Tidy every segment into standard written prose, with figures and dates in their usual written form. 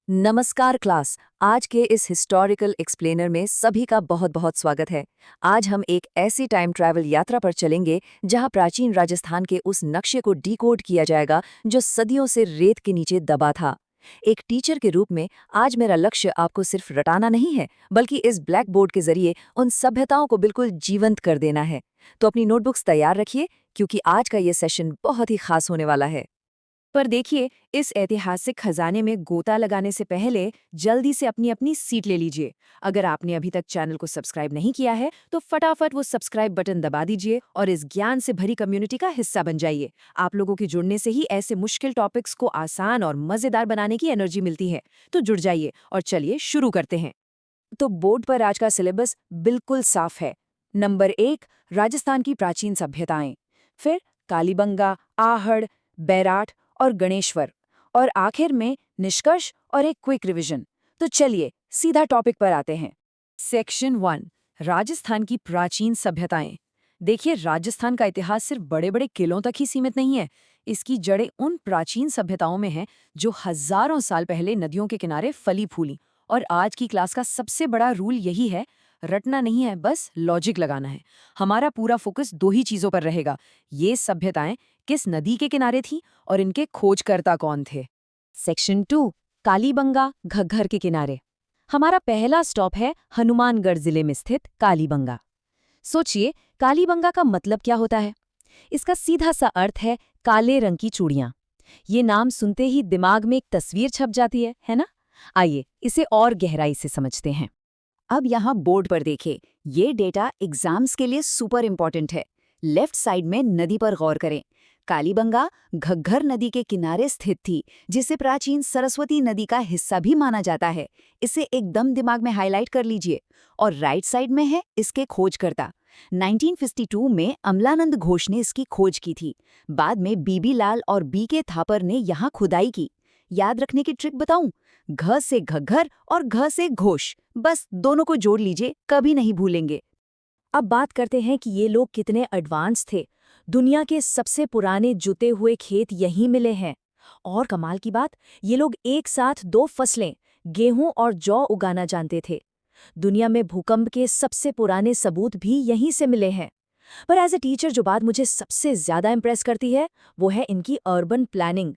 नमस्कार क्लास। आज के इस हिस्टोरिकल एक्सप्लेनर में सभी का बहुत बहुत स्वागत है। आज हम एक ऐसी टाइम ट्रैवल यात्रा पर चलेंगे जहां प्राचीन राजस्थान के उस नक्शे को डिकोड किया जाएगा जो सदियों से रेत के नीचे दबा था। एक टीचर के रूप में आज मेरा लक्ष्य आपको सिर्फ रटाना नहीं है, बल्कि इस ब्लैक बोर्ड के जरिए उन सभ्यताओं को बिल्कुल जीवंत कर देना है। तो अपनी नोटबुक्स तैयार रखिए, क्योंकि आज का ये सेशन बहुत ही खास होने वाला है। पर देखिए, इस ऐतिहासिक खजाने में गोता लगाने से पहले जल्दी से अपनी अपनी सीट ले लीजिए। अगर आपने अभी तक चैनल को सब्सक्राइब नहीं किया है तो फटाफट वो सब्सक्राइब बटन दबा दीजिए और इस ज्ञान से भरी कम्युनिटी का हिस्सा बन जाइए। आप लोगों के जुड़ने से ही ऐसे मुश्किल टॉपिक्स को आसान और मजेदार बनाने की एनर्जी मिलती है। तो जुड़ जाइए और चलिए शुरू करते हैं। तो बोर्ड पर आज का सिलेबस बिल्कुल साफ है। नंबर 1, राजस्थान की प्राचीन सभ्यताएं। फिर कालीबंगा, आहड़, बैराट और गणेश्वर। और आखिर में निष्कर्ष और एक क्विक रिवीजन। तो चलिए सीधा टॉपिक पर आते हैं। सेक्शन 1, राजस्थान की प्राचीन सभ्यताएं। देखिए, राजस्थान का इतिहास सिर्फ बड़े बड़े किलों तक ही सीमित नहीं है। इसकी जड़ें उन प्राचीन सभ्यताओं में हैं जो हजारों साल पहले नदियों के किनारे फली फूली। और आज की क्लास का सबसे बड़ा रूल यही है, रटना नहीं है, बस लॉजिक लगाना है। हमारा पूरा फोकस दो ही चीजों पर रहेगा, ये सभ्यताएं किस नदी के किनारे थी और इनके खोजकर्ता कौन थे। सेक्शन 2, कालीबंगा, घग्घर के किनारे। हमारा पहला स्टॉप है हनुमानगढ़ जिले में स्थित कालीबंगा। सोचिए, कालीबंगा का मतलब क्या होता है? इसका सीधा सा अर्थ है काले रंग की चूड़ियां। ये नाम सुनते ही दिमाग में एक तस्वीर छप जाती है ना? आइए इसे और गहराई से समझते हैं। अब यहाँ बोर्ड पर देखें, ये डेटा एग्जाम्स के लिए सुपर इंपॉर्टेंट है। लेफ्ट साइड में नदी पर गौर करें। कालीबंगा घग्घर नदी के किनारे स्थित थी, जिसे प्राचीन सरस्वती नदी का हिस्सा भी माना जाता है। इसे एकदम दिमाग में हाईलाइट कर लीजिए। और राइट साइड में है इसके खोजकर्ता। 1952 में अमलानंद घोष ने इसकी खोज की थी। बाद में बीबी लाल और बीके थापर ने यहाँ खुदाई की। याद रखने की ट्रिक बताऊं? घ से घग्घर और घ से घोष, बस दोनों को जोड़ लीजिए, कभी नहीं भूलेंगे। अब बात करते हैं कि ये लोग कितने एडवांस थे। दुनिया के सबसे पुराने जुते हुए खेत यहीं मिले हैं। और कमाल की बात, ये लोग एक साथ 2 फसलें, गेहूं और जौ उगाना जानते थे। दुनिया में भूकंप के सबसे पुराने सबूत भी यहीं से मिले हैं। पर एज ए टीचर जो बात मुझे सबसे ज्यादा इंप्रेस करती है, वो है इनकी अर्बन प्लानिंग।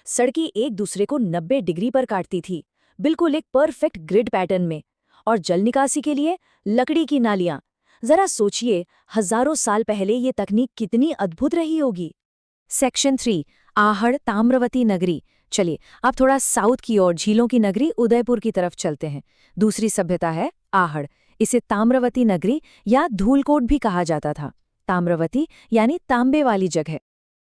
सड़कें एक दूसरे को 90 डिग्री पर काटती थी, बिल्कुल एक परफेक्ट ग्रिड पैटर्न में। और जल निकासी के लिए लकड़ी की नालियां। जरा सोचिए, हजारों साल पहले ये तकनीक कितनी अद्भुत रही होगी। सेक्शन 3, आहड़ ताम्रवती नगरी। चलिए अब थोड़ा साउथ की ओर झीलों की नगरी उदयपुर की तरफ चलते हैं। दूसरी सभ्यता है आहड़। इसे ताम्रवती नगरी या धूलकोट भी कहा जाता था। ताम्रवती यानी तांबे वाली जगह।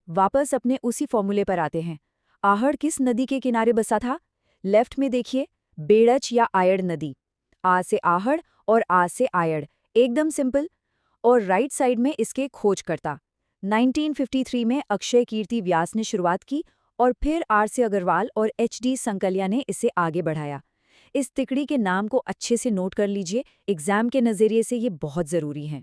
वापस अपने उसी फॉर्मूले पर आते हैं। आहड़ किस नदी के किनारे बसा था? लेफ्ट में देखिए, बेड़च या आयड़ नदी। आ से आहड़ और आ से आयड़, एकदम सिंपल। और राइट साइड में इसके खोजकर्ता। 1953 में अक्षय कीर्ति व्यास ने शुरुआत की और फिर आर से अग्रवाल और एच.डी. संकलिया ने इसे आगे बढ़ाया। इस तिकड़ी के नाम को अच्छे से नोट कर लीजिए, एग्जाम के नज़रिए से ये बहुत ज़रूरी हैं।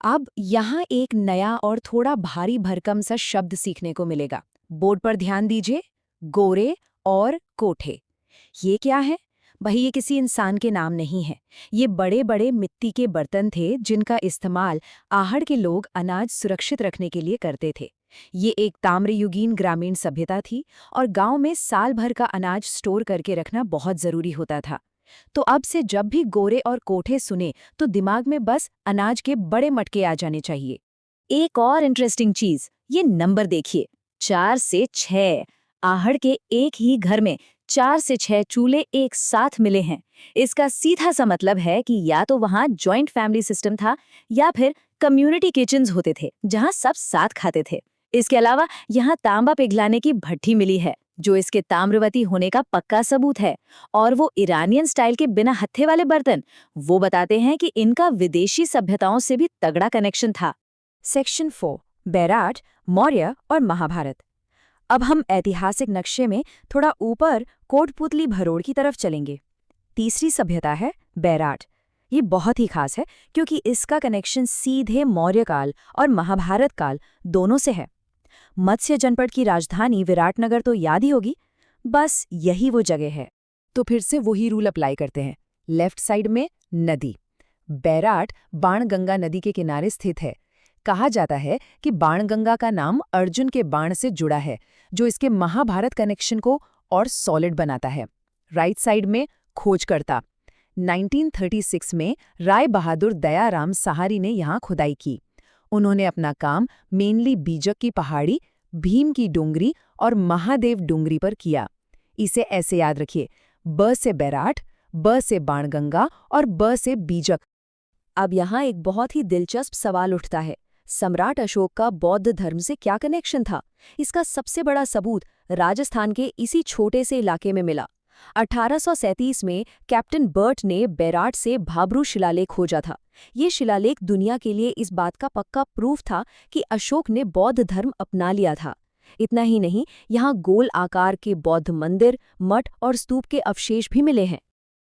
अब यहाँ एक नया और थोड़ा भारी भरकम सा शब्द सीखने को मिलेगा। बोर्ड पर ध्यान दीजिए, गोरे और कोठे। ये क्या है? भाई, ये किसी इंसान के नाम नहीं है। ये बड़े बड़े मिट्टी के बर्तन थे जिनका इस्तेमाल आहड़ के लोग अनाज सुरक्षित रखने के लिए करते थे। ये एक ताम्रयुगीन ग्रामीण सभ्यता थी और गांव में साल भर का अनाज स्टोर करके रखना बहुत जरूरी होता था। तो अब से जब भी गोरे और कोठे सुने तो दिमाग में बस अनाज के बड़े मटके आ जाने चाहिए। एक और इंटरेस्टिंग चीज, ये नंबर देखिए, 4 से 6। आहड़ के एक ही घर में 4 से 6 चूल्हे एक साथ मिले हैं। इसका सीधा सा मतलब है कि या तो वहाँ जॉइंट फैमिली सिस्टम था या फिर कम्युनिटी किचन्स होते थे जहाँ सब साथ खाते थे। इसके अलावा यहाँ तांबा पिघलाने की भट्ठी मिली है, जो इसके ताम्रवती होने का पक्का सबूत है। और वो ईरानियन स्टाइल के बिना हत्थे वाले बर्तन, वो बताते हैं कि इनका विदेशी सभ्यताओं से भी तगड़ा कनेक्शन था। सेक्शन 4, बैराट, मौर्य और महाभारत। अब हम ऐतिहासिक नक्शे में थोड़ा ऊपर कोटपुतली भरोड़ की तरफ चलेंगे। तीसरी सभ्यता है बैराट। ये बहुत ही खास है क्योंकि इसका कनेक्शन सीधे मौर्य काल और महाभारत काल दोनों से है। मत्स्य जनपद की राजधानी विराटनगर तो याद ही होगी, बस यही वो जगह है। तो फिर से वही रूल अप्लाई करते हैं। लेफ्ट साइड में नदी। बैराट बाणगंगा नदी के किनारे स्थित है। कहा जाता है कि बाणगंगा का नाम अर्जुन के बाण से जुड़ा है, जो इसके महाभारत कनेक्शन को और सॉलिड बनाता है। राइट साइड में खोजकर्ता। 1936 में राय बहादुर दयाराम सहारी ने यहाँ खुदाई की। उन्होंने अपना काम मेनली बीजक की पहाड़ी, भीम की डोंगरी और महादेव डोंगरी पर किया। इसे ऐसे याद रखिए, ब से बैराट, ब से बाणगंगा और ब से बीजक। अब यहाँ एक बहुत ही दिलचस्प सवाल उठता है, सम्राट अशोक का बौद्ध धर्म से क्या कनेक्शन था? इसका सबसे बड़ा सबूत राजस्थान के इसी छोटे से इलाके में मिला। 1837 में कैप्टन बर्ट ने बैराट से भाब्रू शिलालेख खोजा था। ये शिलालेख दुनिया के लिए इस बात का पक्का प्रूफ था कि अशोक ने बौद्ध धर्म अपना लिया था। इतना ही नहीं, यहाँ गोल आकार के बौद्ध मंदिर, मठ और स्तूप के अवशेष भी मिले हैं।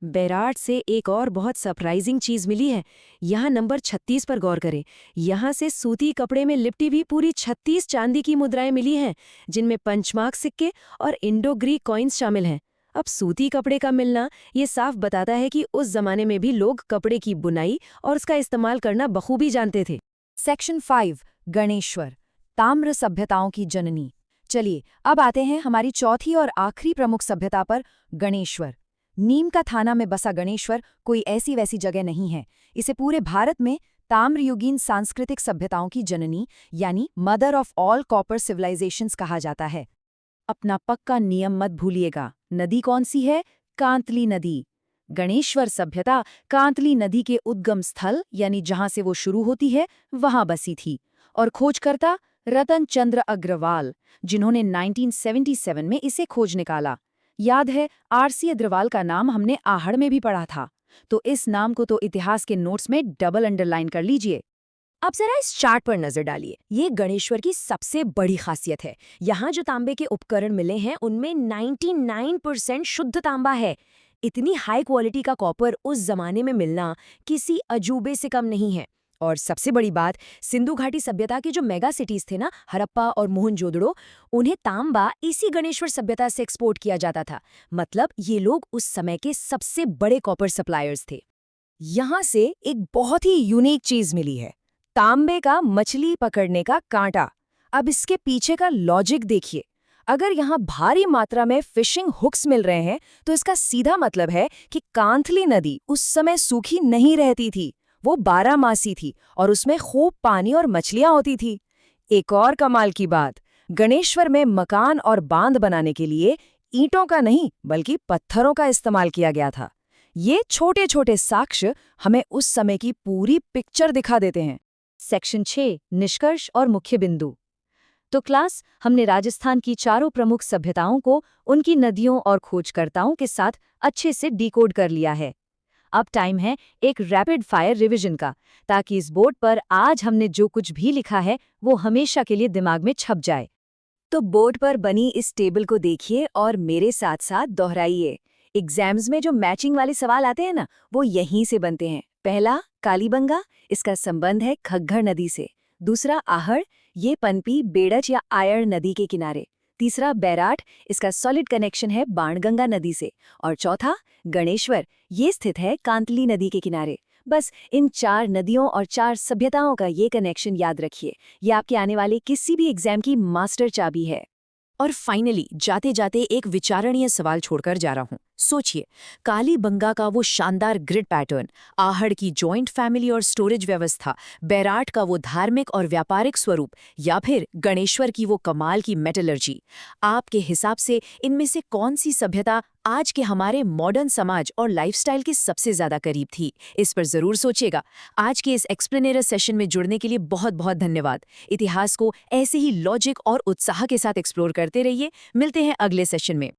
बैराट से एक और बहुत सरप्राइजिंग चीज मिली है। यहाँ नंबर 36 पर गौर करें। यहाँ से सूती कपड़े में लिपटी हुई पूरी 36 चांदी की मुद्राएं मिली हैं, जिनमें पंचमार्क सिक्के और इंडो ग्रीक कॉइन्स शामिल हैं। अब सूती कपड़े का मिलना ये साफ बताता है कि उस जमाने में भी लोग कपड़े की बुनाई और उसका इस्तेमाल करना बखूबी जानते थे। सेक्शन 5, गणेश्वर, ताम्र सभ्यताओं की जननी। चलिए अब आते हैं हमारी चौथी और आखिरी प्रमुख सभ्यता पर, गणेश्वर। नीम का थाना में बसा गणेश्वर कोई ऐसी वैसी जगह नहीं है। इसे पूरे भारत में ताम्रयुगीन सांस्कृतिक सभ्यताओं की जननी यानी mother of all copper civilisations कहा जाता है। अपना पक्का नियम मत भूलिएगा। नदी कौन सी है? कांतली नदी। गणेश्वर सभ्यता कांतली नदी के उद्गम स्थल यानी जहां से वो शुरू होती है वहां बसी थी। और खोजकर्ता रतन चंद्र अग्रवाल, जिन्होंने 1977 में इसे खोज निकाला। याद है, आरसी अग्रवाल का नाम हमने आहड़ में भी पढ़ा था, तो इस नाम को तो इतिहास के नोट्स में डबल अंडरलाइन कर लीजिए। अब जरा इस चार्ट पर नजर डालिए। ये गणेश्वर की सबसे बड़ी खासियत है। यहाँ जो तांबे के उपकरण मिले हैं उनमें 99% शुद्ध तांबा है। इतनी हाई क्वालिटी का कॉपर उस जमाने में मिलना किसी अजूबे से कम नहीं है। और सबसे बड़ी बात, सिंधु घाटी सभ्यता के जो मेगा सिटीज थे ना, हड़प्पा और मोहनजोदड़ो, उन्हें तांबा इसी गणेश्वर सभ्यता से एक्सपोर्ट किया जाता था। मतलब ये लोग उस समय के सबसे बड़े कॉपर सप्लायर्स थे। यहाँ से एक बहुत ही यूनिक चीज मिली है, तांबे का मछली पकड़ने का कांटा। अब इसके पीछे का लॉजिक देखिए। अगर यहाँ भारी मात्रा में फिशिंग हुक्स मिल रहे हैं तो इसका सीधा मतलब है कि कांतली नदी उस समय सूखी नहीं रहती थी, वो 12 मासी थी और उसमें खूब पानी और मछलियां होती थी। एक और कमाल की बात, गणेश्वर में मकान और बांध बनाने के लिए ईंटों का नहीं बल्कि पत्थरों का इस्तेमाल किया गया था। ये छोटे छोटे साक्ष्य हमें उस समय की पूरी पिक्चर दिखा देते हैं। सेक्शन 6, निष्कर्ष और मुख्य बिंदु। तो क्लास, हमने राजस्थान की चारों प्रमुख सभ्यताओं को उनकी नदियों और खोजकर्ताओं के साथ अच्छे से डिकोड कर लिया है। अब टाइम है एक रैपिड फायर रिवीजन का, ताकि इस बोर्ड पर आज हमने जो कुछ भी लिखा है वो हमेशा के लिए दिमाग में छप जाए। तो बोर्ड पर बनी इस टेबल को देखिए और मेरे साथ साथ दोहराइए। एग्जाम्स में जो मैचिंग वाले सवाल आते हैं ना, वो यहीं से बनते हैं। पहला, कालीबंगा, इसका संबंध है खग्गर नदी से। दूसरा, आहड़, ये पनपी बेड़च या आयर नदी के किनारे। तीसरा, बैराट, इसका सॉलिड कनेक्शन है बाणगंगा नदी से। और चौथा, गणेश्वर, ये स्थित है कांतली नदी के किनारे। बस इन 4 नदियों और 4 सभ्यताओं का ये कनेक्शन याद रखिए। ये आपके आने वाले किसी भी एग्जाम की मास्टर चाबी है। और फाइनली जाते जाते एक विचारणीय सवाल छोड़कर जा रहा हूं। सोचिए, कालीबंगा का वो शानदार ग्रिड पैटर्न, आहड़ की जॉइंट फैमिली और स्टोरेज व्यवस्था, बैराट का वो धार्मिक और व्यापारिक स्वरूप, या फिर गणेश्वर की वो कमाल की मेटलर्जी। आपके हिसाब से इनमें से कौन सी सभ्यता आज के हमारे मॉडर्न समाज और लाइफस्टाइल के सबसे ज्यादा करीब थी? इस पर जरूर सोचिएगा। आज के इस एक्सप्लेनेटर सेशन में जुड़ने के लिए बहुत बहुत धन्यवाद। इतिहास को ऐसे ही लॉजिक और उत्साह के साथ एक्सप्लोर करते रहिए। मिलते हैं अगले सेशन में।